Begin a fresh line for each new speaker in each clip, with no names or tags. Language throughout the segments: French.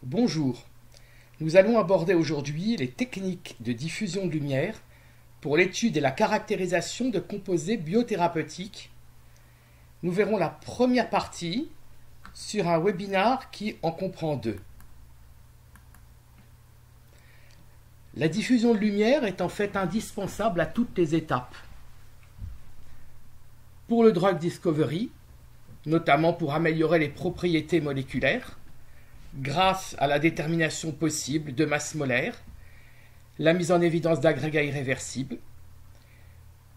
Bonjour, nous allons aborder aujourd'hui les techniques de diffusion de lumière pour l'étude et la caractérisation de composés biothérapeutiques. Nous verrons la première partie sur un webinaire qui en comprend deux. La diffusion de lumière est en fait indispensable à toutes les étapes. Pour le drug discovery, notamment pour améliorer les propriétés moléculaires, grâce à la détermination possible de masse molaire, la mise en évidence d'agrégats irréversibles,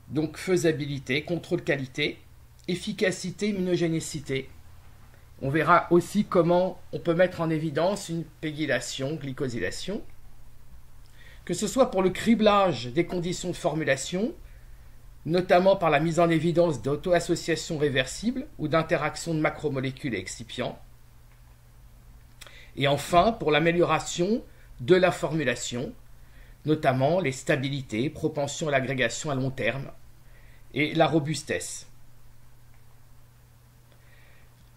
donc faisabilité, contrôle qualité, efficacité, immunogénicité. On verra aussi comment on peut mettre en évidence une pégylation, glycosylation, que ce soit pour le criblage des conditions de formulation, notamment par la mise en évidence d'auto-associations réversibles ou d'interactions de macromolécules et excipients, et enfin pour l'amélioration de la formulation, notamment les stabilités, propension à l'agrégation à long terme et la robustesse.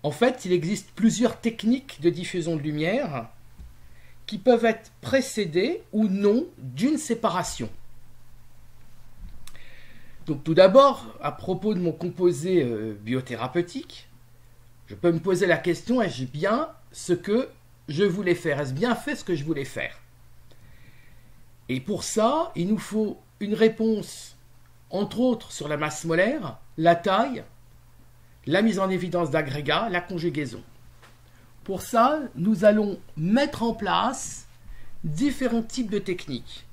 En fait, il existe plusieurs techniques de diffusion de lumière qui peuvent être précédées ou non d'une séparation. Donc tout d'abord, à propos de mon composé biothérapeutique, je peux me poser la question, ai-je bien ce que je voulais faire? Est-ce bien fait ce que je voulais faire? Et pour ça, il nous faut une réponse, entre autres, sur la masse molaire, la taille, la mise en évidence d'agrégats, la conjugaison. Pour ça, nous allons mettre en place différents types de techniques.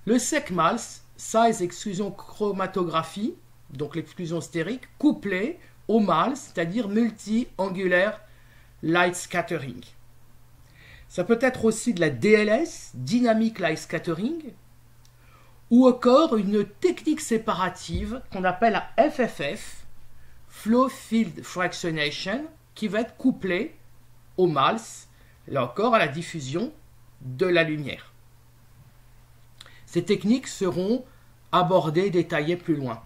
Le SEC-MALS, Size Exclusion Chromatographie, donc l'exclusion stérique, couplée au MALS, c'est-à-dire Multi-Angular Light Scattering. Ça peut être aussi de la DLS, Dynamic Light Scattering, ou encore une technique séparative qu'on appelle la FFF, Flow Field Fractionation, qui va être couplée au MALS, là encore à la diffusion de la lumière. Ces techniques seront abordées et détaillées plus loin.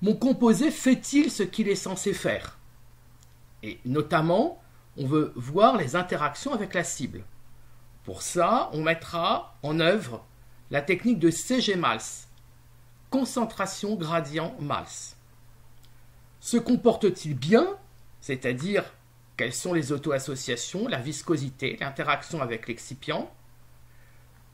Mon composé fait-il ce qu'il est censé faire? Et notamment, on veut voir les interactions avec la cible. Pour ça, on mettra en œuvre la technique de CG-MALS, concentration gradient MALS. Se comporte-t-il bien? C'est-à-dire, quelles sont les auto-associations, la viscosité, l'interaction avec l'excipient?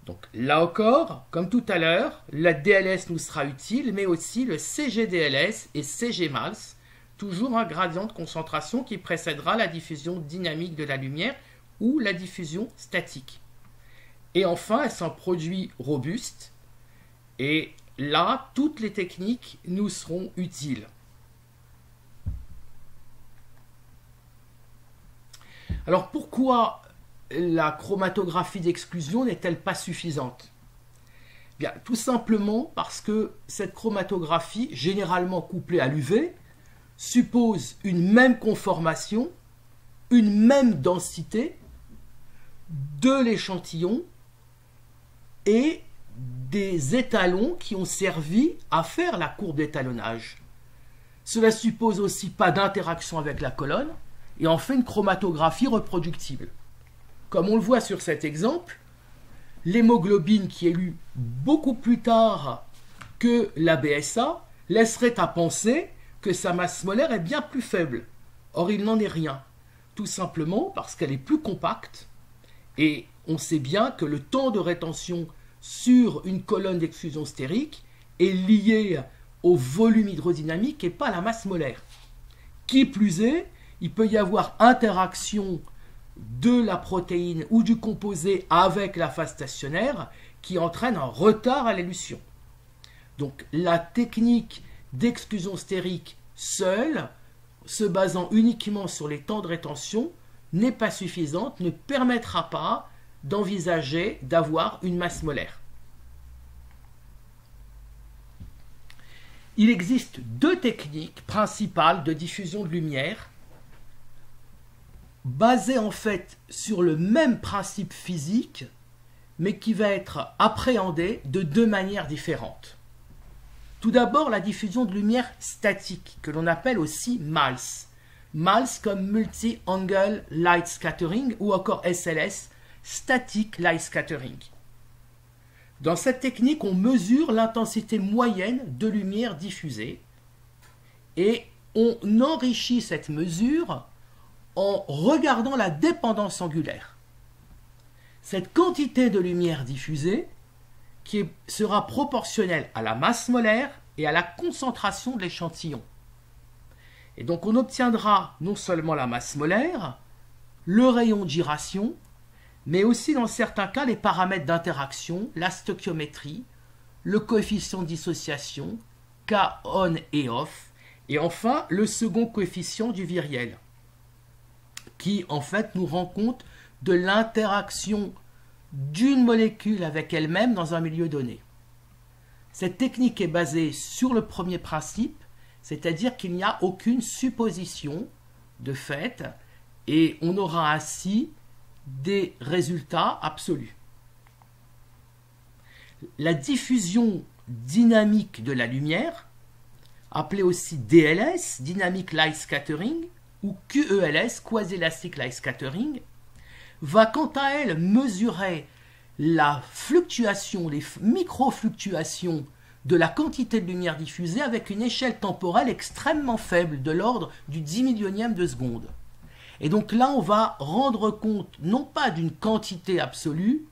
Donc là encore, comme tout à l'heure, la DLS nous sera utile, mais aussi le CG-DLS et CG-MALS, toujours un gradient de concentration qui précédera la diffusion dynamique de la lumière ou la diffusion statique. Et enfin, est-ce un produit robuste? Et là, toutes les techniques nous seront utiles. Alors pourquoi la chromatographie d'exclusion n'est-elle pas suffisante? Bien, tout simplement parce que cette chromatographie, généralement couplée à l'UV, suppose une même conformation, une même densité de l'échantillon et des étalons qui ont servi à faire la courbe d'étalonnage. Cela suppose aussi pas d'interaction avec la colonne et en fait une chromatographie reproductible. Comme on le voit sur cet exemple, l'hémoglobine qui est lue beaucoup plus tard que la BSA laisserait à penser que sa masse molaire est bien plus faible. Or, il n'en est rien. Tout simplement parce qu'elle est plus compacte et on sait bien que le temps de rétention sur une colonne d'exclusion stérique est lié au volume hydrodynamique et pas à la masse molaire. Qui plus est, il peut y avoir interaction de la protéine ou du composé avec la phase stationnaire qui entraîne un retard à l'élution. Donc la technique d'exclusion stérique seule, se basant uniquement sur les temps de rétention, n'est pas suffisante, ne permettra pas d'envisager d'avoir une masse molaire. Il existe deux techniques principales de diffusion de lumière basées en fait sur le même principe physique, mais qui va être appréhendé de deux manières différentes. Tout d'abord, la diffusion de lumière statique, que l'on appelle aussi MALS, MALS comme Multi-Angle Light Scattering ou encore SLS, Static Light Scattering. Dans cette technique, on mesure l'intensité moyenne de lumière diffusée et on enrichit cette mesure en regardant la dépendance angulaire. Cette quantité de lumière diffusée sera proportionnelle à la masse molaire et à la concentration de l'échantillon. Et donc on obtiendra non seulement la masse molaire, le rayon de gyration, mais aussi dans certains cas les paramètres d'interaction, la stoichiométrie, le coefficient de dissociation, K on et off, et enfin le second coefficient du viriel, qui en fait nous rend compte de l'interaction d'une molécule avec elle-même dans un milieu donné. Cette technique est basée sur le premier principe, c'est-à-dire qu'il n'y a aucune supposition de fait et on aura ainsi des résultats absolus. La diffusion dynamique de la lumière, appelée aussi DLS, Dynamic Light Scattering, ou QELS, Quasi-Elastic Light Scattering, va quant à elle mesurer la fluctuation, les micro-fluctuations de la quantité de lumière diffusée avec une échelle temporelle extrêmement faible, de l'ordre du 10 millionième de seconde. Et donc là, on va rendre compte non pas d'une quantité absolue,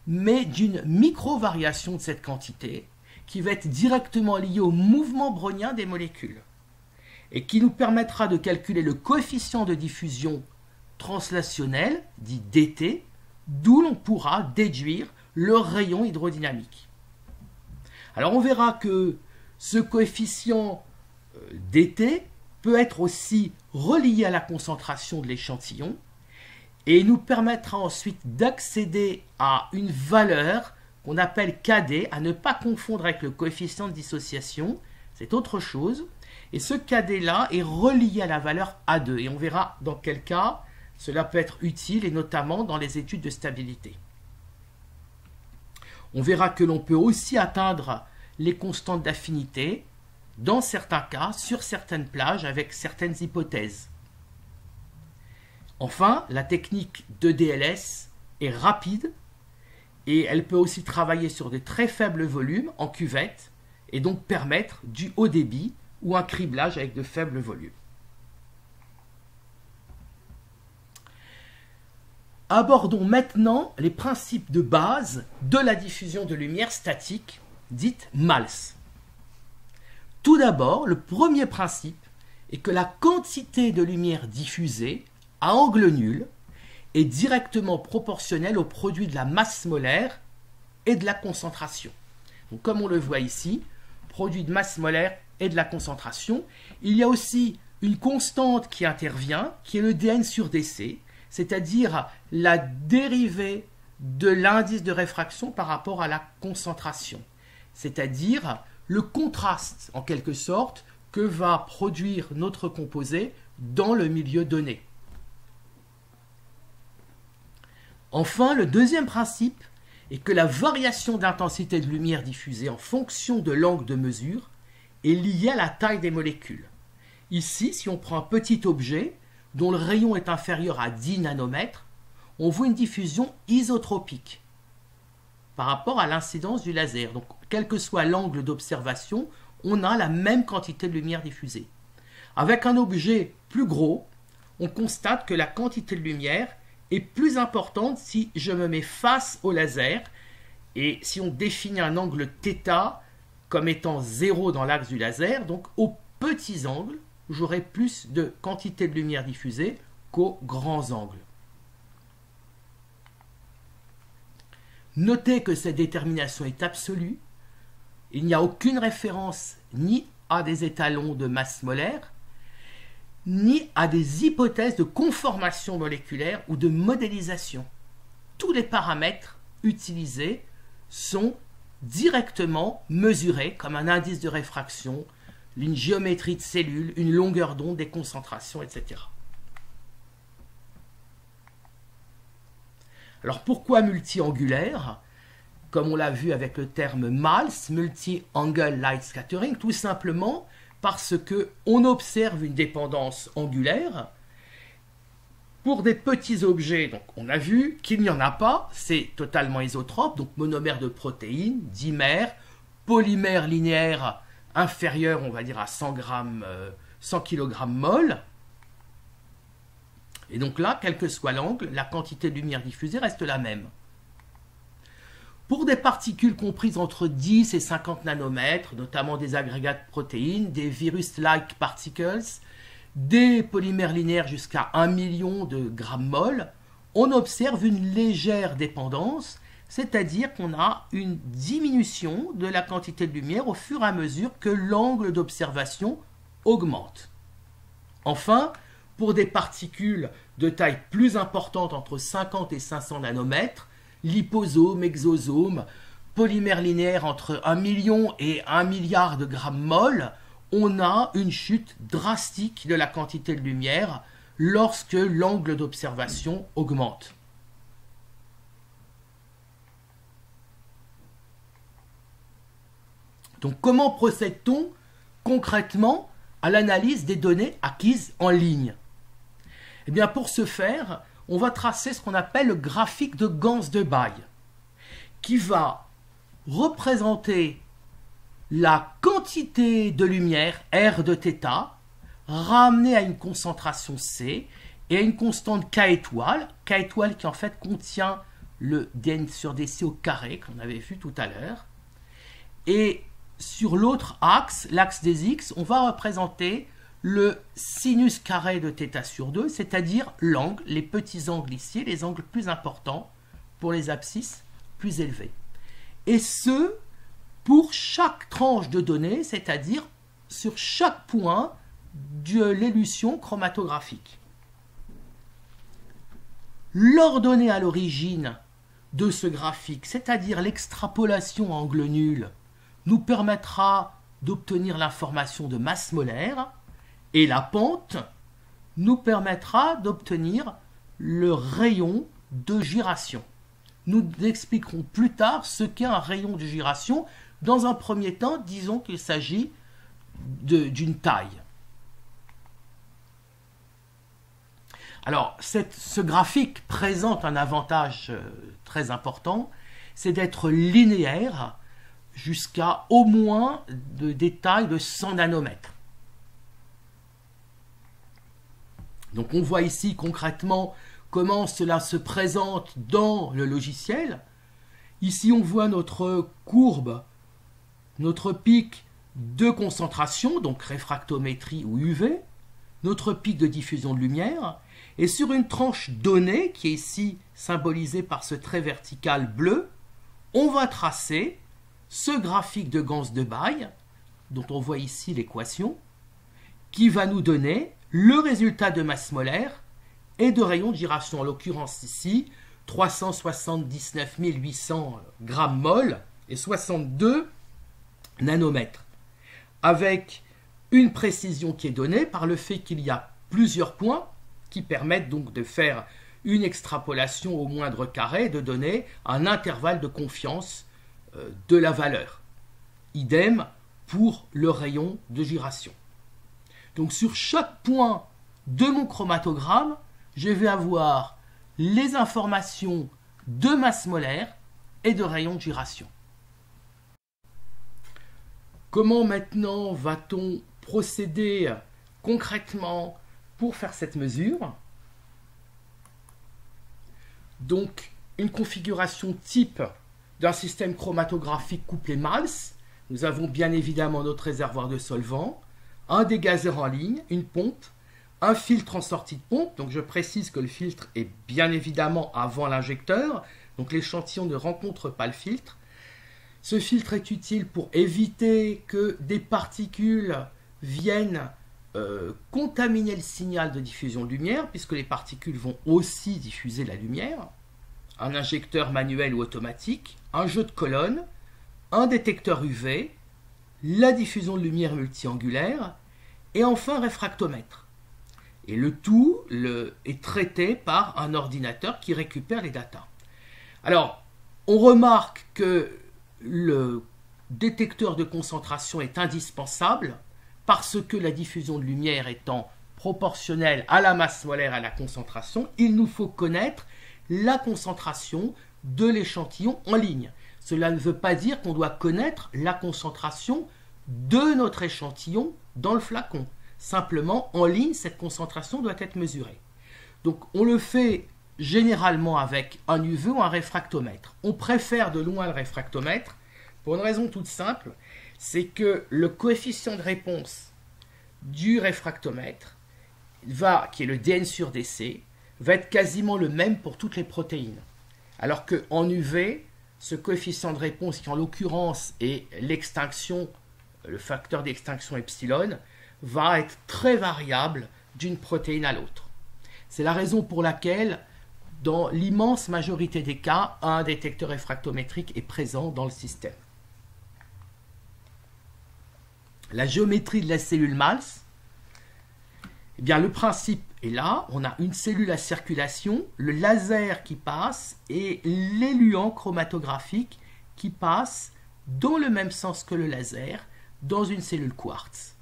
mais d'une micro-variation de cette quantité qui va être directement liée au mouvement brownien des molécules et qui nous permettra de calculer le coefficient de diffusion translationnel, dit dt, d'où l'on pourra déduire le rayon hydrodynamique. Alors on verra que ce coefficient dt peut être aussi relié à la concentration de l'échantillon et nous permettra ensuite d'accéder à une valeur qu'on appelle KD, à ne pas confondre avec le coefficient de dissociation, c'est autre chose, et ce KD-là est relié à la valeur A2, et on verra dans quel cas cela peut être utile, et notamment dans les études de stabilité. On verra que l'on peut aussi atteindre les constantes d'affinité, dans certains cas, sur certaines plages, avec certaines hypothèses. Enfin, la technique de DLS est rapide, et elle peut aussi travailler sur de très faibles volumes, en cuvette, et donc permettre du haut débit, ou un criblage avec de faibles volumes. Abordons maintenant les principes de base de la diffusion de lumière statique, dite MALS. Tout d'abord, le premier principe est que la quantité de lumière diffusée à angle nul est directement proportionnelle au produit de la masse molaire et de la concentration. Donc, comme on le voit ici, produit de masse molaire et de la concentration. Il y a aussi une constante qui intervient, qui est le dN sur dc, c'est-à-dire la dérivée de l'indice de réfraction par rapport à la concentration, c'est-à-dire le contraste, en quelque sorte, que va produire notre composé dans le milieu donné. Enfin, le deuxième principe est que la variation d'intensité de lumière diffusée en fonction de l'angle de mesure est liée à la taille des molécules. Ici, si on prend un petit objet dont le rayon est inférieur à 10 nanomètres, on voit une diffusion isotropique par rapport à l'incidence du laser. Donc, quel que soit l'angle d'observation, on a la même quantité de lumière diffusée. Avec un objet plus gros, on constate que la quantité de lumière est plus importante si je me mets face au laser et si on définit un angle θ comme étant 0 dans l'axe du laser, donc aux petits angles, j'aurai plus de quantité de lumière diffusée qu'aux grands angles. Notez que cette détermination est absolue. Il n'y a aucune référence ni à des étalons de masse molaire, ni à des hypothèses de conformation moléculaire ou de modélisation. Tous les paramètres utilisés sont directement mesurés comme un indice de réfraction, une géométrie de cellules, une longueur d'onde, des concentrations, etc. Alors pourquoi multi-angulaire? Comme on l'a vu avec le terme MALS, Multi-Angle Light Scattering, tout simplement parce qu'on observe une dépendance angulaire. Pour des petits objets, donc on a vu qu'il n'y en a pas, c'est totalement isotrope, donc monomère de protéines, dimère, polymère linéaire inférieur, on va dire, à 100 kg mol. Et donc là, quel que soit l'angle, la quantité de lumière diffusée reste la même. Pour des particules comprises entre 10 et 50 nanomètres, notamment des agrégats de protéines, des virus-like particles, des polymères linéaires jusqu'à 1 million de grammes mol, on observe une légère dépendance, c'est-à-dire qu'on a une diminution de la quantité de lumière au fur et à mesure que l'angle d'observation augmente. Enfin, pour des particules de taille plus importante, entre 50 et 500 nanomètres, liposomes, exosomes, polymères linéaires entre 1 million et 1 milliard de grammes mol, on a une chute drastique de la quantité de lumière lorsque l'angle d'observation augmente. Donc comment procède-t-on concrètement à l'analyse des données acquises en ligne? Eh bien pour ce faire, on va tracer ce qu'on appelle le graphique de Gans de Baye, qui va représenter la quantité de lumière, R de θ, ramenée à une concentration C et à une constante K étoile qui en fait contient le dn sur dc au carré qu'on avait vu tout à l'heure. Et sur l'autre axe, l'axe des X, on va représenter le sinus carré de θ sur 2, c'est-à-dire l'angle, les petits angles ici, les angles plus importants pour les abscisses plus élevées. Et ce, pour chaque tranche de données, c'est-à-dire sur chaque point de l'élution chromatographique. L'ordonnée à l'origine de ce graphique, c'est-à-dire l'extrapolation à angle nul, nous permettra d'obtenir l'information de masse molaire, et la pente nous permettra d'obtenir le rayon de gyration. Nous expliquerons plus tard ce qu'est un rayon de gyration. Dans un premier temps, disons qu'il s'agit d'une taille. Alors, ce graphique présente un avantage très important, c'est d'être linéaire jusqu'à au moins des tailles de 100 nanomètres. Donc on voit ici concrètement comment cela se présente dans le logiciel. Ici on voit notre courbe, notre pic de concentration, donc réfractométrie ou UV, notre pic de diffusion de lumière, et sur une tranche donnée, qui est ici symbolisée par ce trait vertical bleu, on va tracer ce graphique de Gans de Baye, dont on voit ici l'équation, qui va nous donner le résultat de masse molaire et de rayon de gyration, en l'occurrence ici 379 800 grammes mol et 62 nanomètres, avec une précision qui est donnée par le fait qu'il y a plusieurs points qui permettent donc de faire une extrapolation au moindre carré et de donner un intervalle de confiance de la valeur. Idem pour le rayon de gyration. Donc sur chaque point de mon chromatogramme, je vais avoir les informations de masse molaire et de rayon de gyration. Comment maintenant va-t-on procéder concrètement pour faire cette mesure? Donc une configuration type d'un système chromatographique couplé MALS. Nous avons bien évidemment notre réservoir de solvant, un dégazeur en ligne, une pompe, un filtre en sortie de pompe. Donc je précise que le filtre est bien évidemment avant l'injecteur, donc l'échantillon ne rencontre pas le filtre. Ce filtre est utile pour éviter que des particules viennent contaminer le signal de diffusion de lumière, puisque les particules vont aussi diffuser la lumière. Un injecteur manuel ou automatique, un jeu de colonnes, un détecteur UV, la diffusion de lumière multiangulaire et enfin un réfractomètre. Et le tout est traité par un ordinateur qui récupère les datas. Alors, on remarque que le détecteur de concentration est indispensable parce que la diffusion de lumière étant proportionnelle à la masse molaire, à la concentration, il nous faut connaître la concentration de l'échantillon en ligne. Cela ne veut pas dire qu'on doit connaître la concentration de notre échantillon dans le flacon. Simplement, en ligne, cette concentration doit être mesurée. Donc, on le fait généralement avec un UV ou un réfractomètre. On préfère de loin le réfractomètre pour une raison toute simple, c'est que le coefficient de réponse du réfractomètre, qui est le dN sur dC, va être quasiment le même pour toutes les protéines. Alors qu'en UV, ce coefficient de réponse, qui en l'occurrence est l'extinction, le facteur d'extinction epsilon, va être très variable d'une protéine à l'autre. C'est la raison pour laquelle, dans l'immense majorité des cas, un détecteur réfractométrique est présent dans le système. La géométrie de la cellule MALS, eh bien, le principe est là. On a une cellule à circulation, le laser qui passe et l'éluant chromatographique qui passe dans le même sens que le laser dans une cellule quartz.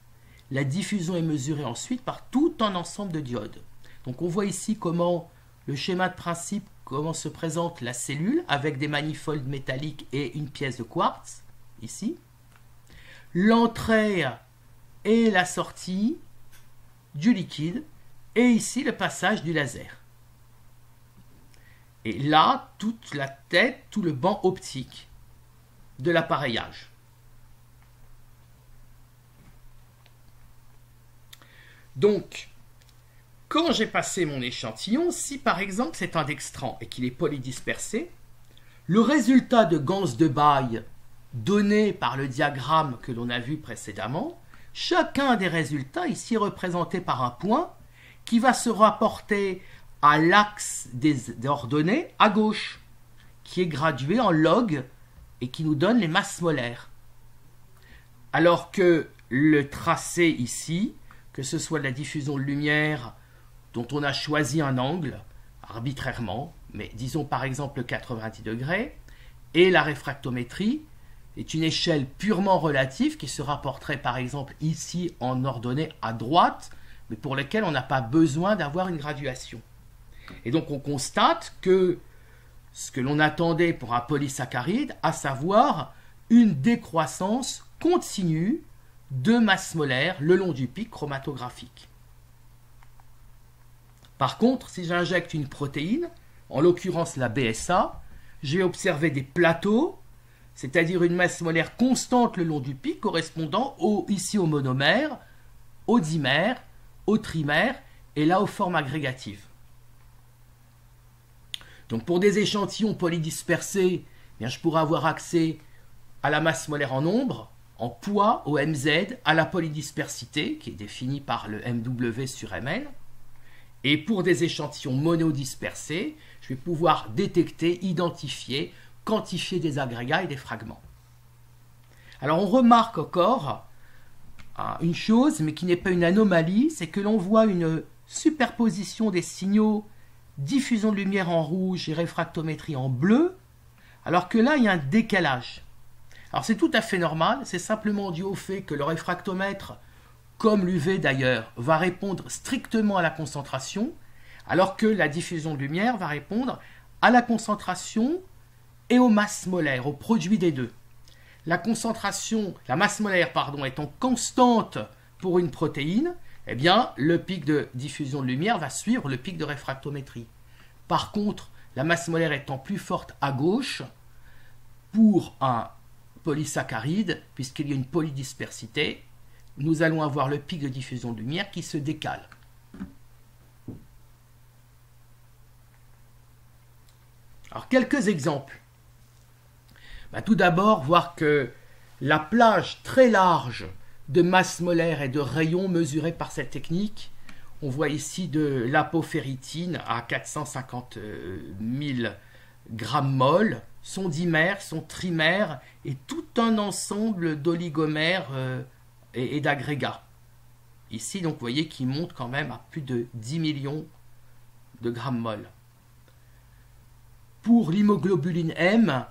La diffusion est mesurée ensuite par tout un ensemble de diodes. Donc on voit ici comment le schéma de principe, comment se présente la cellule avec des manifolds métalliques et une pièce de quartz, ici. L'entrée et la sortie du liquide, et ici le passage du laser. Et là, toute la tête, tout le banc optique de l'appareillage. Donc, quand j'ai passé mon échantillon, si par exemple c'est un dextran et qu'il est polydispersé, le résultat de Gans de Baille donné par le diagramme que l'on a vu précédemment, chacun des résultats, ici représenté par un point, qui va se rapporter à l'axe des ordonnées à gauche, qui est gradué en log et qui nous donne les masses molaires. Alors que le tracé ici, que ce soit de la diffusion de lumière dont on a choisi un angle arbitrairement, mais disons par exemple 90 degrés, et la réfractométrie est une échelle purement relative qui se rapporterait par exemple ici en ordonnée à droite, mais pour lesquelles on n'a pas besoin d'avoir une graduation. Et donc on constate que ce que l'on attendait pour un polysaccharide, à savoir une décroissance continue de masse molaire le long du pic chromatographique. Par contre, si j'injecte une protéine, en l'occurrence la BSA, je vais observer des plateaux, c'est-à-dire une masse molaire constante le long du pic correspondant ici au monomère, au dimère, au trimère et là aux formes agrégatives. Donc pour des échantillons polydispersés, bien, je pourrais avoir accès à la masse molaire en nombre, en poids, au MZ, à la polydispersité, qui est définie par le MW sur MN. Et pour des échantillons monodispersés, je vais pouvoir détecter, identifier, quantifier des agrégats et des fragments. Alors on remarque encore une chose, mais qui n'est pas une anomalie, c'est que l'on voit une superposition des signaux diffusion de lumière en rouge et réfractométrie en bleu, alors que là, il y a un décalage. Alors c'est tout à fait normal, c'est simplement dû au fait que le réfractomètre, comme l'UV d'ailleurs, va répondre strictement à la concentration, alors que la diffusion de lumière va répondre à la concentration et aux masses molaires, au produit des deux. La masse molaire, étant constante pour une protéine, eh bien, le pic de diffusion de lumière va suivre le pic de réfractométrie. Par contre, la masse molaire étant plus forte à gauche, pour un polysaccharide, puisqu'il y a une polydispersité, nous allons avoir le pic de diffusion de lumière qui se décale. Alors, quelques exemples. Tout d'abord, voir que la plage très large de masse molaire et de rayons mesurés par cette technique, on voit ici de l'apoferritine à 450 000 grammes-mol, son dimère, son trimère et tout un ensemble d'oligomères et d'agrégats. Ici, donc, vous voyez qu'il monte quand même à plus de 10 millions de grammes-mol. Pour l'hémoglobuline M,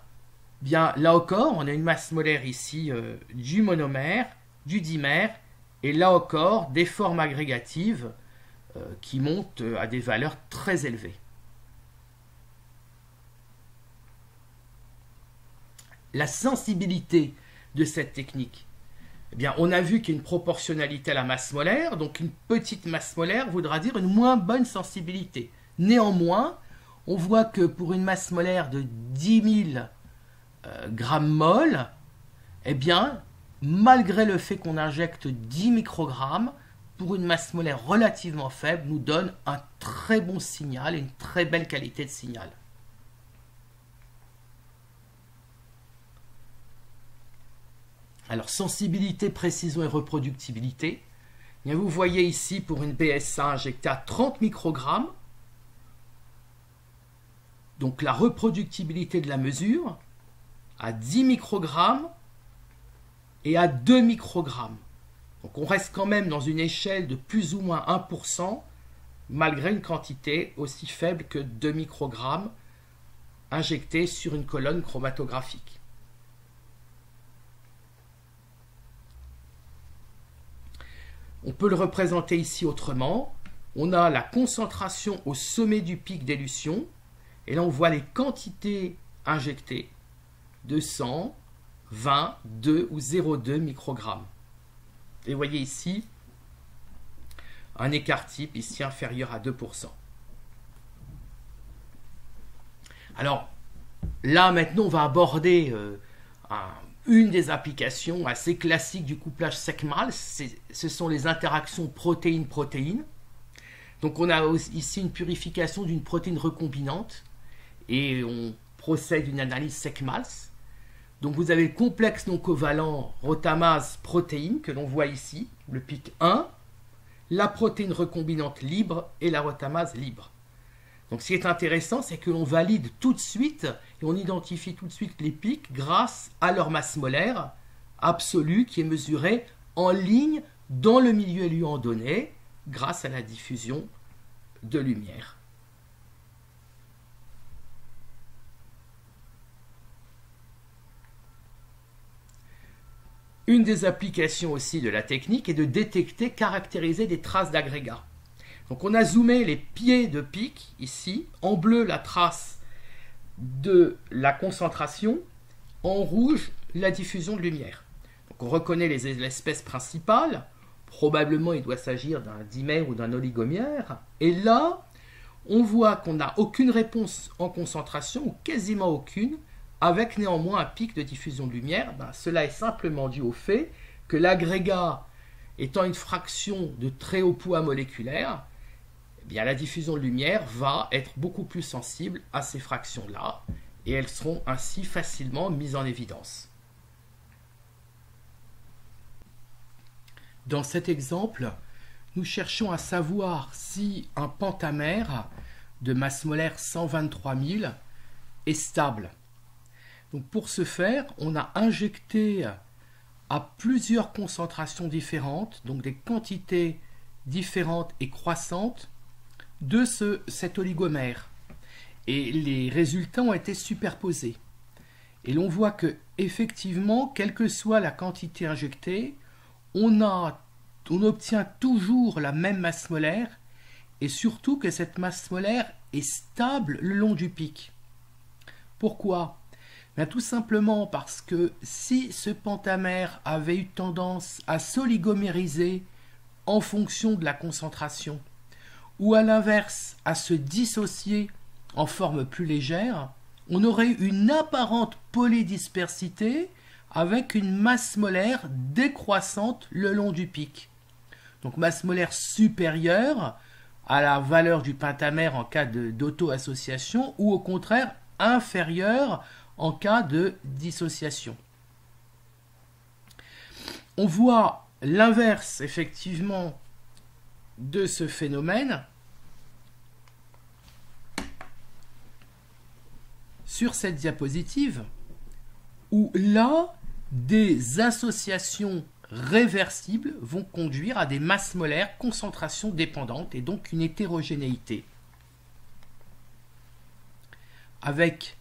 bien, là encore, on a une masse molaire ici du monomère, du dimère Et là encore, des formes agrégatives qui montent à des valeurs très élevées. La sensibilité de cette technique, eh bien, on a vu qu'il y a une proportionnalité à la masse molaire, donc une petite masse molaire voudra dire une moins bonne sensibilité. Néanmoins, on voit que pour une masse molaire de 10 000 grammes mol, eh bien, malgré le fait qu'on injecte 10 microgrammes, pour une masse molaire relativement faible, nous donne un très bon signal et une très belle qualité de signal. Alors, sensibilité, précision et reproductibilité. Eh bien, vous voyez ici pour une BSA injectée à 30 microgrammes, donc la reproductibilité de la mesure à 10 microgrammes et à 2 microgrammes. Donc on reste quand même dans une échelle de plus ou moins 1%, malgré une quantité aussi faible que 2 microgrammes injectés sur une colonne chromatographique. On peut le représenter ici autrement. On a la concentration au sommet du pic d'élution, et là on voit les quantités injectées de 100, 20, 2 ou 0,2 microgrammes. Et vous voyez ici un écart type ici inférieur à 2%. Alors là maintenant on va aborder une des applications assez classiques du couplage sec-mal. Ce sont les interactions protéine-protéine. Donc on a ici une purification d'une protéine recombinante et on procède à une analyse sec-Mals. Donc vous avez le complexe non covalent rotamase-protéine que l'on voit ici, le pic 1, la protéine recombinante libre et la rotamase libre. Donc ce qui est intéressant, c'est que l'on valide tout de suite et on identifie tout de suite les pics grâce à leur masse molaire absolue qui est mesurée en ligne dans le milieu éluant donné grâce à la diffusion de lumière. Une des applications aussi de la technique est de détecter, caractériser des traces d'agrégats. Donc on a zoomé les pieds de pic ici, en bleu la trace de la concentration, en rouge la diffusion de lumière. Donc on reconnaît les espèces principales, probablement il doit s'agir d'un dimère ou d'un oligomère, et là on voit qu'on n'a aucune réponse en concentration, ou quasiment aucune, avec néanmoins un pic de diffusion de lumière. Cela est simplement dû au fait que l'agrégat étant une fraction de très haut poids moléculaire, eh bien, la diffusion de lumière va être beaucoup plus sensible à ces fractions-là et elles seront ainsi facilement mises en évidence. Dans cet exemple, nous cherchons à savoir si un pentamère de masse molaire 123 000 est stable. Donc pour ce faire, on a injecté à plusieurs concentrations différentes, donc des quantités différentes et croissantes de cet oligomère. Et les résultats ont été superposés. Et l'on voit que effectivement, quelle que soit la quantité injectée, on obtient toujours la même masse molaire et surtout que cette masse molaire est stable le long du pic. Pourquoi ? Bien, tout simplement parce que si ce pentamère avait eu tendance à s'oligomériser en fonction de la concentration ou à l'inverse à se dissocier en forme plus légère, on aurait une apparente polydispersité avec une masse molaire décroissante le long du pic. Donc masse molaire supérieure à la valeur du pentamère en cas d'auto-association ou au contraire inférieure en cas de dissociation. On voit l'inverse effectivement de ce phénomène sur cette diapositive où là, des associations réversibles vont conduire à des masses molaires concentration dépendante et donc une hétérogénéité. Avec,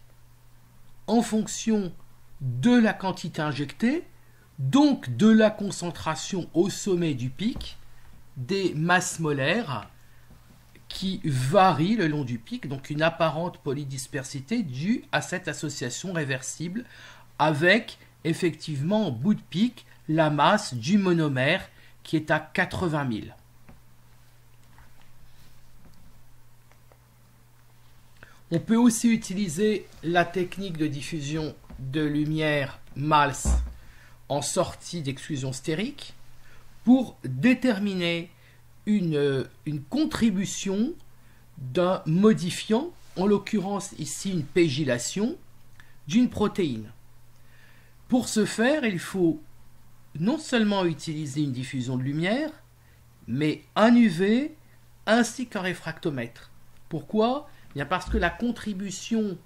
en fonction de la quantité injectée, donc de la concentration au sommet du pic, des masses molaires qui varient le long du pic, donc une apparente polydispersité due à cette association réversible avec effectivement en bout de pic la masse du monomère qui est à 80 000. On peut aussi utiliser la technique de diffusion de lumière Mals en sortie d'exclusion stérique pour déterminer une contribution d'un modifiant, en l'occurrence ici une pégylation, d'une protéine. Pour ce faire, il faut non seulement utiliser une diffusion de lumière, mais un UV ainsi qu'un réfractomètre. Pourquoi ? Bien parce que la contribution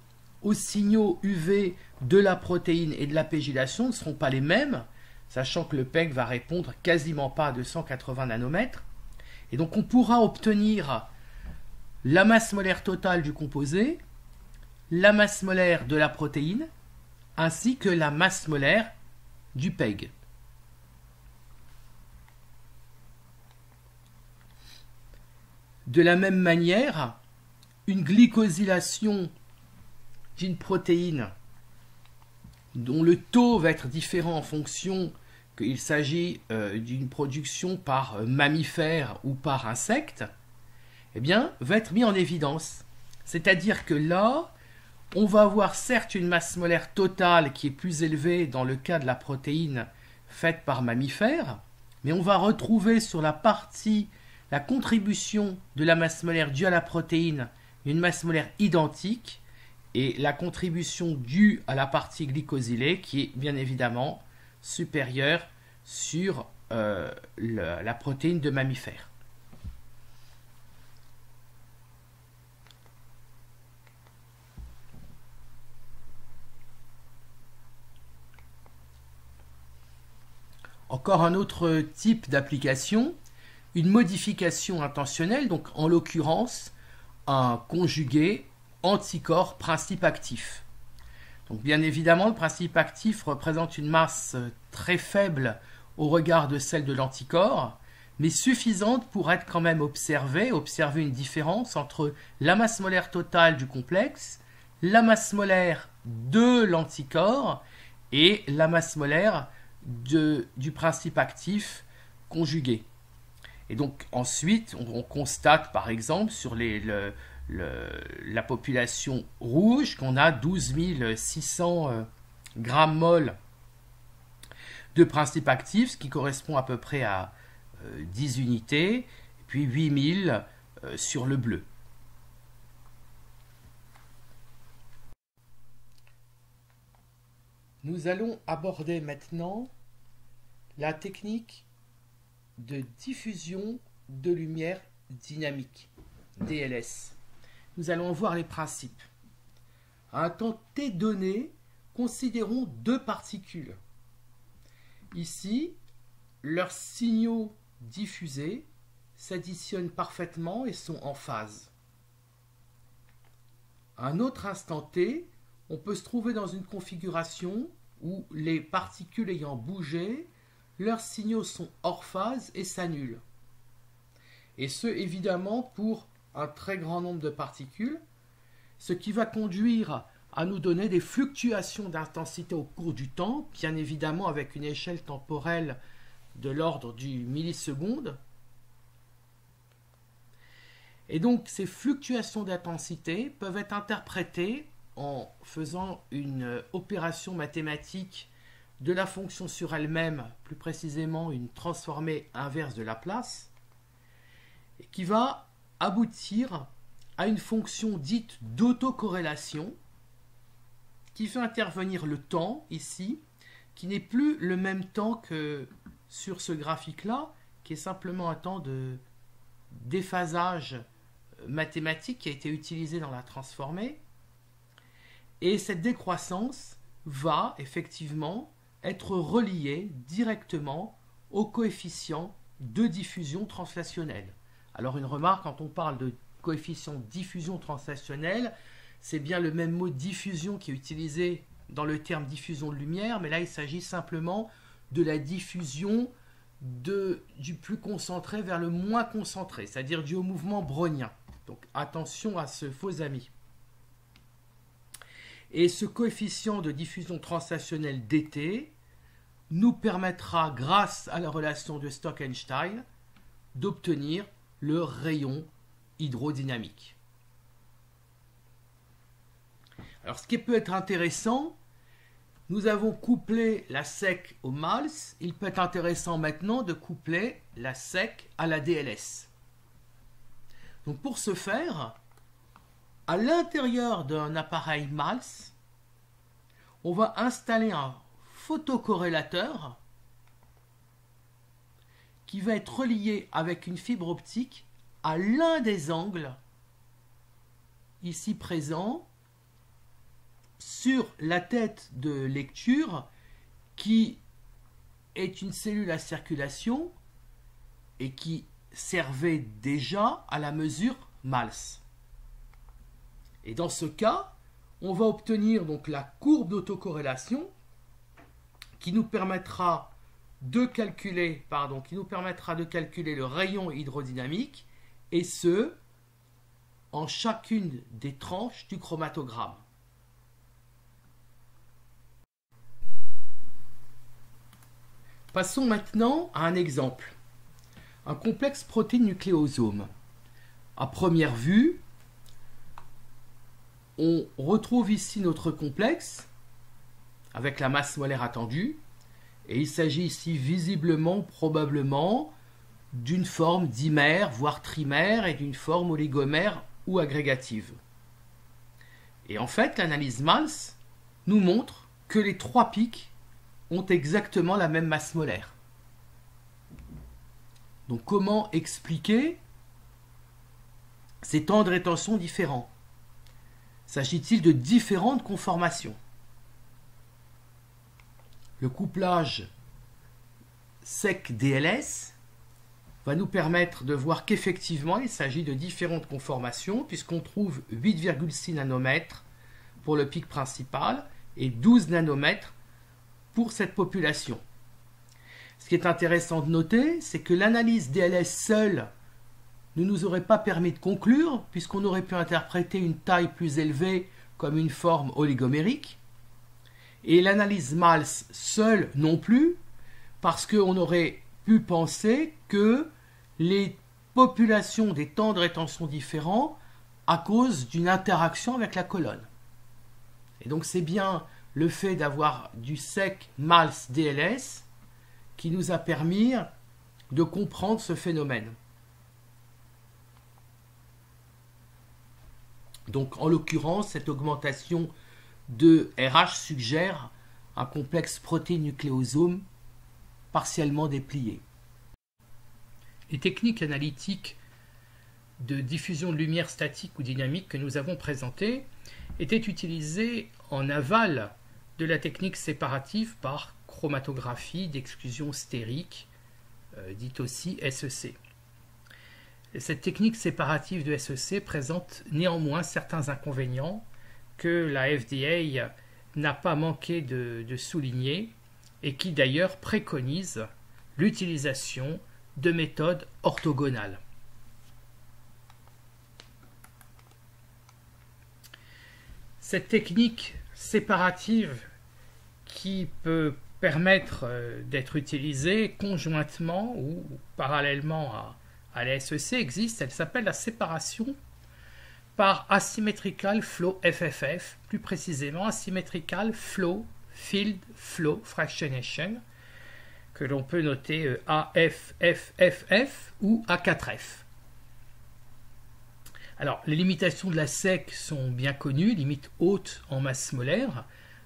aux signaux UV de la protéine et de la pégylation ne seront pas les mêmes, sachant que le PEG va répondre quasiment pas à 280 nanomètres. Et donc on pourra obtenir la masse molaire totale du composé, la masse molaire de la protéine, ainsi que la masse molaire du PEG. De la même manière, une glycosylation d'une protéine dont le taux va être différent en fonction qu'il s'agit d'une production par mammifère ou par insecte, eh bien, va être mis en évidence. C'est-à-dire que là, on va avoir certes une masse molaire totale qui est plus élevée dans le cas de la protéine faite par mammifère, mais on va retrouver sur la partie, la contribution de la masse molaire due à la protéine, une masse molaire identique, et la contribution due à la partie glycosylée qui est bien évidemment supérieure sur la protéine de mammifère. Encore un autre type d'application, une modification intentionnelle, donc en l'occurrence un conjugué anticorps principe actif. Donc bien évidemment, le principe actif représente une masse très faible au regard de celle de l'anticorps, mais suffisante pour être quand même observer une différence entre la masse molaire totale du complexe, la masse molaire de l'anticorps et la masse molaire du principe actif conjugué. Et donc ensuite, on constate par exemple sur la population rouge qu'on a 12 600 grammes mol de principe actif, ce qui correspond à peu près à 10 unités, et puis 8000 sur le bleu. Nous allons aborder maintenant la technique de diffusion de lumière dynamique, DLS. Nous allons voir les principes. À un temps t donné, considérons deux particules. Ici, leurs signaux diffusés s'additionnent parfaitement et sont en phase. À un autre instant t, on peut se trouver dans une configuration où les particules ayant bougé, leurs signaux sont hors phase et s'annulent. Et ce, évidemment, pour un très grand nombre de particules, ce qui va conduire à nous donner des fluctuations d'intensité au cours du temps, bien évidemment avec une échelle temporelle de l'ordre du milliseconde. Et donc ces fluctuations d'intensité peuvent être interprétées en faisant une opération mathématique de la fonction sur elle-même, plus précisément une transformée inverse de Laplace, qui va aboutir à une fonction dite d'autocorrélation qui fait intervenir le temps ici, qui n'est plus le même temps que sur ce graphique-là, qui est simplement un temps de déphasage mathématique qui a été utilisé dans la transformée. Et cette décroissance va effectivement être reliée directement au coefficient de diffusion translationnelle. Alors une remarque, quand on parle de coefficient de diffusion translationnelle, c'est bien le même mot diffusion qui est utilisé dans le terme diffusion de lumière, mais là il s'agit simplement de la diffusion du plus concentré vers le moins concentré, c'est-à-dire dû au mouvement brownien. Donc attention à ce faux ami. Et ce coefficient de diffusion transstationnelle dt nous permettra, grâce à la relation de Stokes-Einstein, d'obtenir le rayon hydrodynamique. Alors ce qui peut être intéressant, nous avons couplé la SEC au MALS, il peut être intéressant maintenant de coupler la SEC à la DLS. Donc pour ce faire, à l'intérieur d'un appareil MALS, on va installer un photocorrélateur qui va être relié avec une fibre optique à l'un des angles ici présents sur la tête de lecture qui est une cellule à circulation et qui servait déjà à la mesure MALS. Et dans ce cas, on va obtenir donc la courbe d'autocorrélation qui nous permettra de calculer le rayon hydrodynamique, et ce, en chacune des tranches du chromatogramme. Passons maintenant à un exemple. Un complexe protéine-nucléosome. À première vue, on retrouve ici notre complexe avec la masse molaire attendue, et il s'agit ici visiblement, probablement, d'une forme dimère, voire trimère, et d'une forme oligomère ou agrégative. Et en fait, l'analyse MALS nous montre que les trois pics ont exactement la même masse molaire. Donc comment expliquer ces temps de rétention différents? S'agit-il de différentes conformations? Le couplage SEC-DLS va nous permettre de voir qu'effectivement il s'agit de différentes conformations, puisqu'on trouve 8,6 nanomètres pour le pic principal et 12 nanomètres pour cette population. Ce qui est intéressant de noter, c'est que l'analyse DLS seule ne nous aurait pas permis de conclure, puisqu'on aurait pu interpréter une taille plus élevée comme une forme oligomérique, et l'analyse MALS seule non plus, parce qu'on aurait pu penser que les populations des temps de rétention différents à cause d'une interaction avec la colonne. Et donc c'est bien le fait d'avoir du SEC MALS DLS qui nous a permis de comprendre ce phénomène. Donc en l'occurrence, cette augmentation de RH suggère un complexe protéine-nucléosome partiellement déplié. Les techniques analytiques de diffusion de lumière statique ou dynamique que nous avons présentées étaient utilisées en aval de la technique séparative par chromatographie d'exclusion stérique, dite aussi SEC. Cette technique séparative de SEC présente néanmoins certains inconvénients que la FDA n'a pas manqué de souligner et qui d'ailleurs préconise l'utilisation de méthodes orthogonales. Cette technique séparative qui peut permettre d'être utilisée conjointement ou parallèlement à la SEC existe, elle s'appelle la séparation par Asymmetrical Flow FFF, plus précisément Asymmetrical Flow Field Flow Fractionation, que l'on peut noter AFFFF ou A4F. Alors, les limitations de la SEC sont bien connues, limites hautes en masse molaire,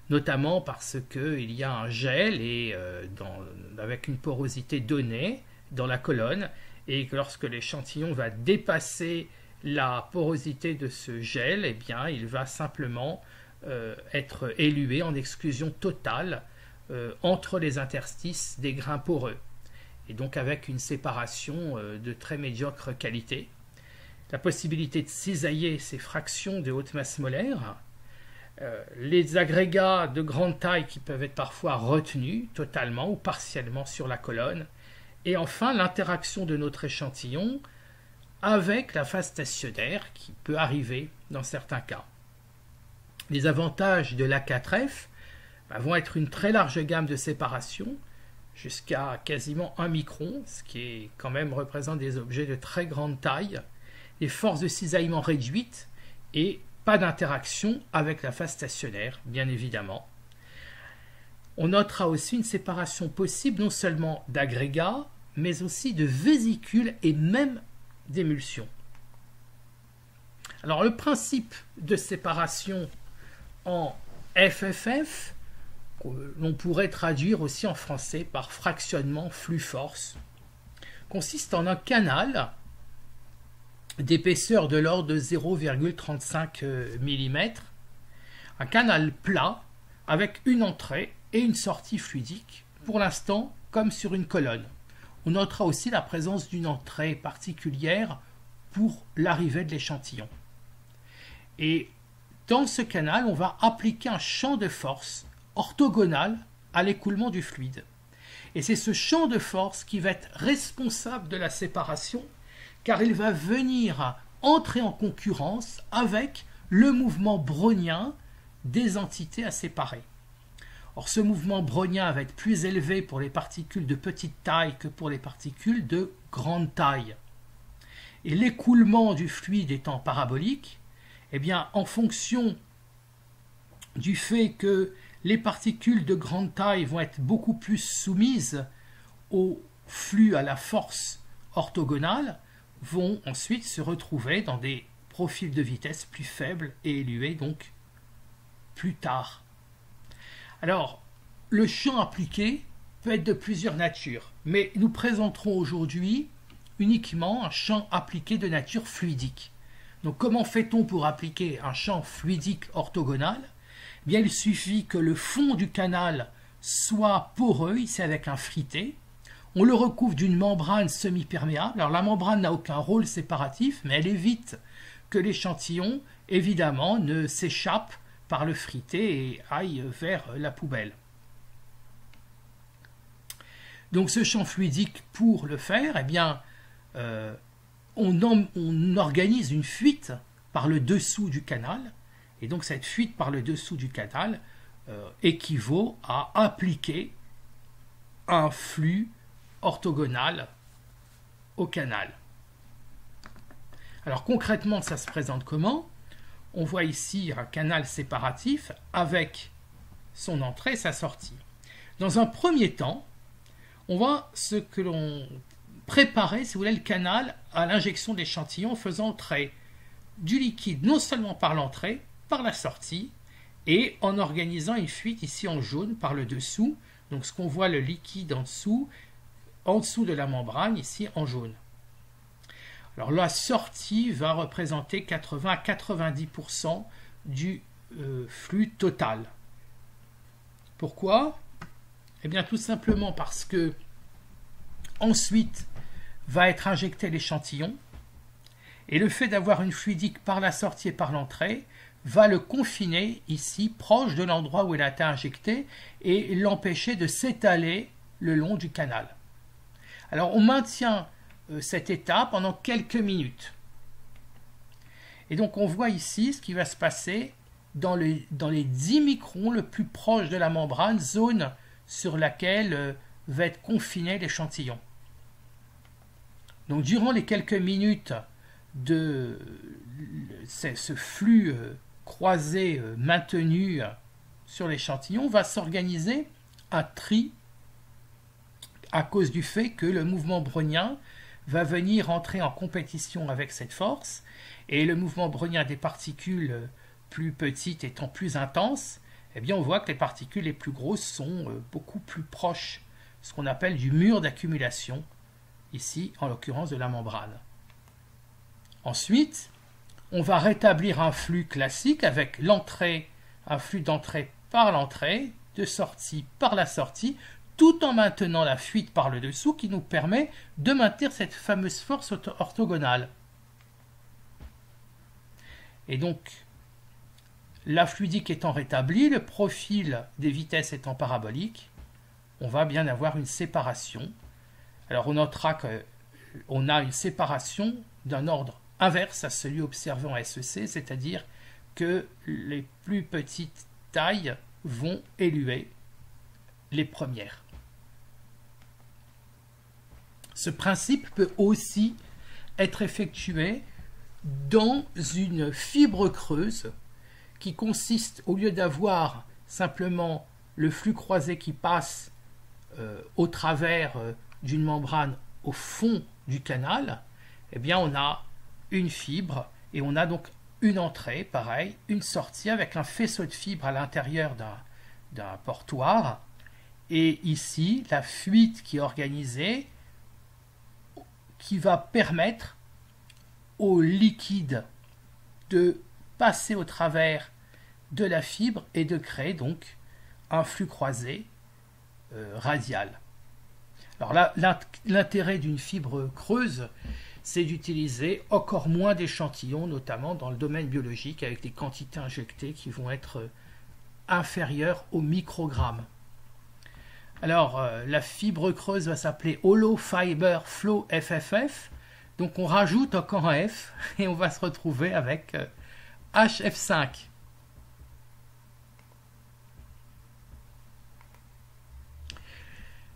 notamment parce qu'il y a un gel avec une porosité donnée dans la colonne, et que lorsque l'échantillon va dépasser la porosité de ce gel, eh bien, il va simplement être élué en exclusion totale entre les interstices des grains poreux, et donc avec une séparation de très médiocre qualité. La possibilité de cisailler ces fractions de haute masse molaire
les agrégats de grande taille qui peuvent être parfois retenus totalement ou partiellement sur la colonne, et enfin l'interaction de notre échantillon avec la phase stationnaire qui peut arriver dans certains cas. Les avantages de l'A4F vont être une très large gamme de séparation, jusqu'à quasiment 1 micron, ce qui est quand même représente des objets de très grande taille, les forces de cisaillement réduites et pas d'interaction avec la phase stationnaire, bien évidemment. On notera aussi une séparation possible non seulement d'agrégats, mais aussi de vésicules et même d'émulsions. Alors le principe de séparation en FFF, l'on pourrait traduire aussi en français par fractionnement flux-force, consiste en un canal d'épaisseur de l'ordre de 0,35 mm, un canal plat avec une entrée et une sortie fluidique, pour l'instant comme sur une colonne. On notera aussi la présence d'une entrée particulière pour l'arrivée de l'échantillon. Et dans ce canal, on va appliquer un champ de force orthogonal à l'écoulement du fluide. Et c'est ce champ de force qui va être responsable de la séparation, car il va venir entrer en concurrence avec le mouvement brownien des entités à séparer. Or, ce mouvement brownien va être plus élevé pour les particules de petite taille que pour les particules de grande taille. Et l'écoulement du fluide étant parabolique, eh bien, en fonction du fait que les particules de grande taille vont être beaucoup plus soumises au flux à la force orthogonale, vont ensuite se retrouver dans des profils de vitesse plus faibles et élués, donc plus tard. Alors, le champ appliqué peut être de plusieurs natures, mais nous présenterons aujourd'hui uniquement un champ appliqué de nature fluidique. Donc, comment fait-on pour appliquer un champ fluidique orthogonal ? Eh bien, il suffit que le fond du canal soit poreux, ici avec un frité. On le recouvre d'une membrane semi-perméable. Alors, la membrane n'a aucun rôle séparatif, mais elle évite que l'échantillon, évidemment, ne s'échappe par le frité et aille vers la poubelle. Donc, ce champ fluidique, pour le faire, eh bien, on organise une fuite par le dessous du canal. Et donc cette fuite par le dessous du canal équivaut à appliquer un flux orthogonal au canal. Alors concrètement, ça se présente comment? On voit ici un canal séparatif avec son entrée et sa sortie. Dans un premier temps, on voit ce que l'on préparait, si vous voulez, le canal à l'injection d'échantillons en faisant entrer du liquide non seulement par l'entrée, par la sortie, et en organisant une fuite ici en jaune par le dessous. Donc ce qu'on voit, le liquide en dessous de la membrane, ici en jaune. Alors la sortie va représenter 80 à 90% du flux total. Pourquoi? Eh bien tout simplement parce que ensuite va être injecté l'échantillon, et le fait d'avoir une fluidique par la sortie et par l'entrée va le confiner ici, proche de l'endroit où il a été injecté, et l'empêcher de s'étaler le long du canal. Alors on maintient cet état pendant quelques minutes. Et donc on voit ici ce qui va se passer dans les 10 microns le plus proche de la membrane, zone sur laquelle va être confiné l'échantillon. Donc durant les quelques minutes de ce flux croisé maintenu sur l'échantillon, va s'organiser un tri à cause du fait que le mouvement brownien va venir entrer en compétition avec cette force, et le mouvement brownien des particules plus petites étant plus intense, eh bien on voit que les particules les plus grosses sont beaucoup plus proches, ce qu'on appelle du mur d'accumulation, ici en l'occurrence de la membrane. Ensuite, on va rétablir un flux classique avec l'entrée, un flux d'entrée par l'entrée, de sortie par la sortie, tout en maintenant la fuite par le dessous qui nous permet de maintenir cette fameuse force orthogonale. Et donc, la fluidique étant rétablie, le profil des vitesses étant parabolique, on va bien avoir une séparation. Alors on notera qu'on a une séparation d'un ordre inverse à celui observé en SEC, c'est-à-dire que les plus petites tailles vont éluer les premières. Ce principe peut aussi être effectué dans une fibre creuse qui consiste, au lieu d'avoir simplement le flux croisé qui passe au travers d'une membrane au fond du canal, eh bien on a une fibre et on a donc une entrée, pareil, une sortie avec un faisceau de fibres à l'intérieur d'un portoir. Et ici, la fuite qui est organisée, qui va permettre au liquide de passer au travers de la fibre et de créer donc un flux croisé radial. Alors là, l'intérêt d'une fibre creuse, c'est d'utiliser encore moins d'échantillons, notamment dans le domaine biologique, avec des quantités injectées qui vont être inférieures au microgramme. Alors, la fibre creuse va s'appeler Hollow Fiber Flow FFF. Donc, on rajoute encore un F et on va se retrouver avec HF5.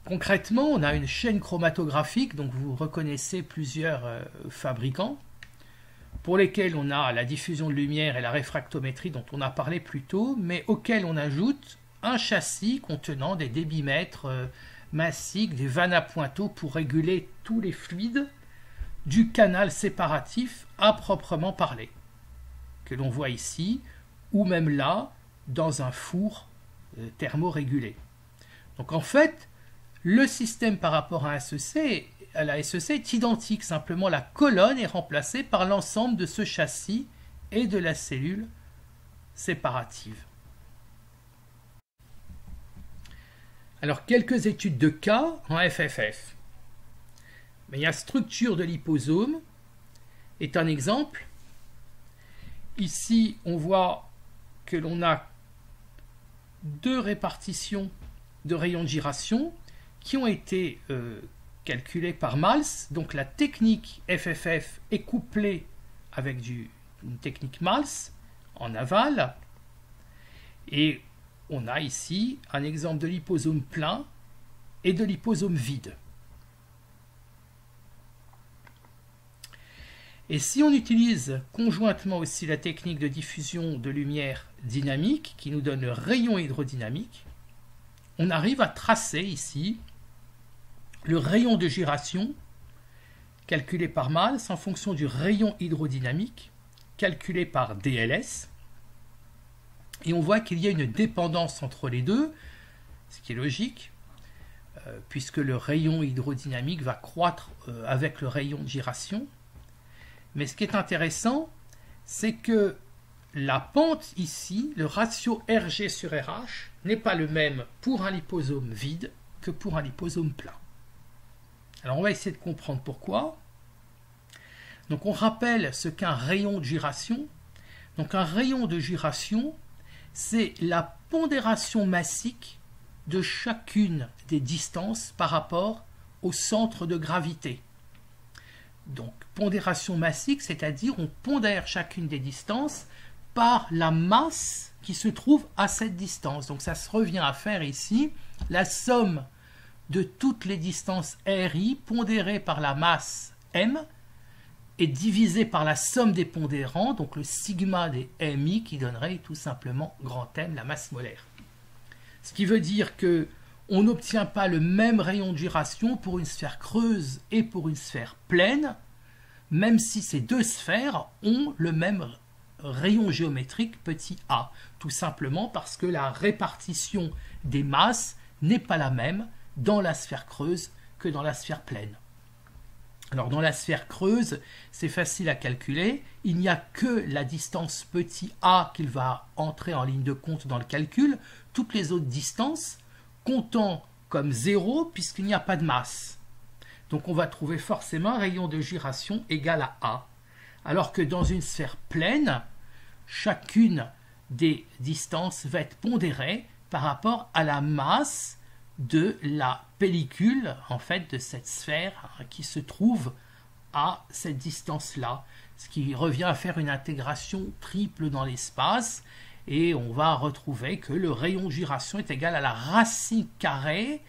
Concrètement, on a une chaîne chromatographique, donc vous reconnaissez plusieurs fabricants, pour lesquels on a la diffusion de lumière et la réfractométrie dont on a parlé plus tôt, mais auxquels on ajoute un châssis contenant des débitmètres massiques, des vannes à pointeaux pour réguler tous les fluides du canal séparatif à proprement parler, que l'on voit ici, ou même là, dans un four thermorégulé. Donc en fait, le système par rapport à la SEC est identique, simplement la colonne est remplacée par l'ensemble de ce châssis et de la cellule séparative. Alors, quelques études de cas en FFF. Mais la structure de liposome est un exemple. Ici, on voit que l'on a deux répartitions de rayons de gyration qui ont été calculés par Mals. Donc la technique FFF est couplée avec une technique Mals en aval. Et on a ici un exemple de liposome plein et de liposome vide. Et si on utilise conjointement aussi la technique de diffusion de lumière dynamique qui nous donne le rayon hydrodynamique, on arrive à tracer ici le rayon de gyration calculé par Mals en fonction du rayon hydrodynamique calculé par DLS. Et on voit qu'il y a une dépendance entre les deux, ce qui est logique, puisque le rayon hydrodynamique va croître avec le rayon de gyration. Mais ce qui est intéressant, c'est que la pente ici, le ratio Rg sur RH, n'est pas le même pour un liposome vide que pour un liposome plein. Alors on va essayer de comprendre pourquoi. Donc on rappelle ce qu'est un rayon de gyration. Donc un rayon de gyration, c'est la pondération massique de chacune des distances par rapport au centre de gravité. Donc pondération massique, c'est-à-dire on pondère chacune des distances par la masse qui se trouve à cette distance. Donc ça se revient à faire ici la somme de toutes les distances RI pondérées par la masse M et divisée par la somme des pondérants, donc le sigma des MI qui donnerait tout simplement grand M, la masse molaire. Ce qui veut dire que on n'obtient pas le même rayon de gyration pour une sphère creuse et pour une sphère pleine, même si ces deux sphères ont le même rayon géométrique petit a, tout simplement parce que la répartition des masses n'est pas la même dans la sphère creuse que dans la sphère pleine. Alors dans la sphère creuse, c'est facile à calculer, il n'y a que la distance petit a qu'il va entrer en ligne de compte dans le calcul, toutes les autres distances comptant comme 0 puisqu'il n'y a pas de masse. Donc on va trouver forcément un rayon de gyration égal à A. Alors que dans une sphère pleine, chacune des distances va être pondéré par rapport à la masse de la pellicule, en fait, de cette sphère qui se trouve à cette distance-là, ce qui revient à faire une intégration triple dans l'espace, et on va retrouver que le rayon de gyration est égal à la racine carrée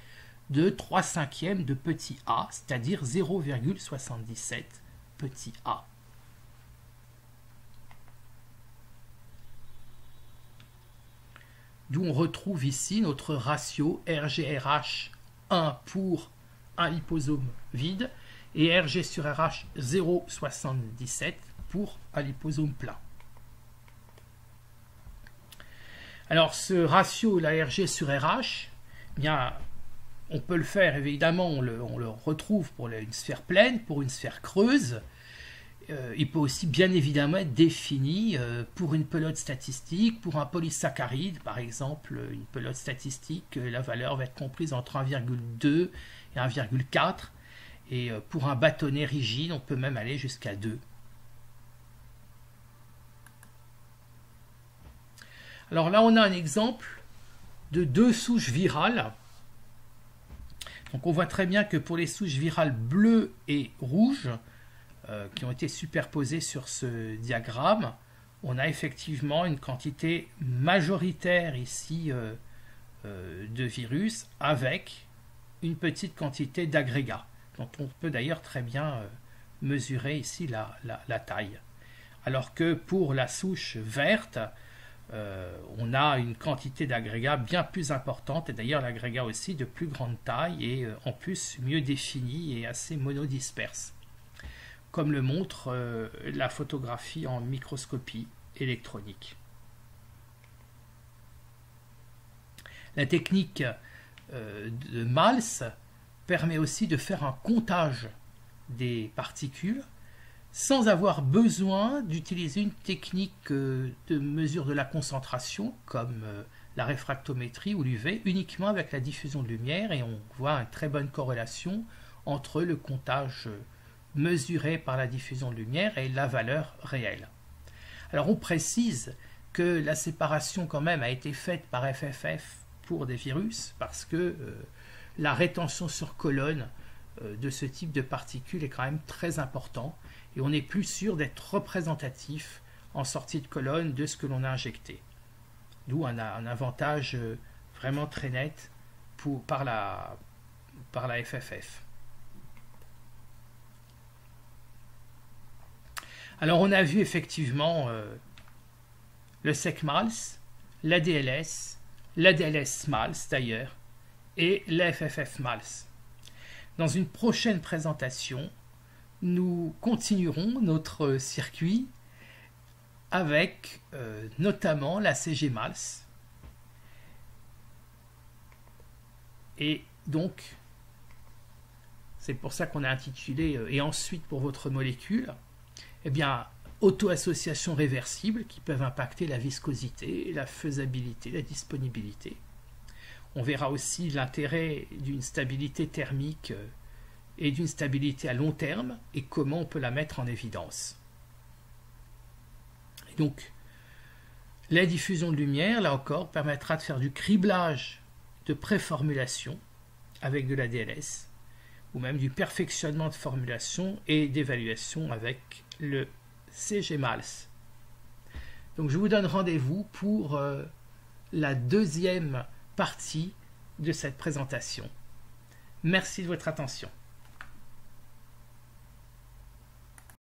de 3/5 de petit a, c'est-à-dire 0,77 petit a. D'où on retrouve ici notre ratio RG/RH 1 pour un liposome vide et RG sur RH 0,77 pour un liposome plein. Alors ce ratio, la RG sur RH, bien, on peut le faire évidemment, on le retrouve pour une sphère pleine, pour une sphère creuse. Il peut aussi bien évidemment être défini pour une pelote statistique, pour un polysaccharide, par exemple, une pelote statistique, la valeur va être comprise entre 1,2 et 1,4. Et pour un bâtonnet rigide, on peut même aller jusqu'à 2. Alors là, on a un exemple de 2 souches virales. Donc on voit très bien que pour les souches virales bleues et rouges, qui ont été superposées sur ce diagramme, on a effectivement une quantité majoritaire ici de virus avec une petite quantité d'agrégats, dont on peut d'ailleurs très bien mesurer ici la taille. Alors que pour la souche verte, on a une quantité d'agrégats bien plus importante, et d'ailleurs l'agrégat aussi de plus grande taille et en plus mieux défini et assez monodisperse, comme le montre la photographie en microscopie électronique. La technique de Mals permet aussi de faire un comptage des particules sans avoir besoin d'utiliser une technique de mesure de la concentration comme la réfractométrie ou l'UV, uniquement avec la diffusion de lumière, et on voit une très bonne corrélation entre le comptage mesuré par la diffusion de lumière et la valeur réelle. Alors on précise que la séparation quand même a été faite par FFF pour des virus parce que la rétention sur colonne de ce type de particules est quand même très important et on n'est plus sûr d'être représentatif en sortie de colonne de ce que l'on a injecté. D'où un avantage vraiment très net par la FFF. Alors on a vu effectivement le SEC-MALS, l'ADLS, l'ADLS-MALS d'ailleurs, et l'FFF-MALS. Dans une prochaine présentation, nous continuerons notre circuit avec notamment la CG-MALS. Et donc, c'est pour ça qu'on a intitulé « Et ensuite pour votre molécule », eh bien, auto-associations réversibles qui peuvent impacter la viscosité, la faisabilité, la disponibilité. On verra aussi l'intérêt d'une stabilité thermique et d'une stabilité à long terme et comment on peut la mettre en évidence. Et donc, la diffusion de lumière, là encore, permettra de faire du criblage de préformulation avec de la DLS ou même du perfectionnement de formulation et d'évaluation avec le CG-MALS. Donc je vous donne rendez-vous pour la deuxième partie de cette présentation. Merci de votre attention.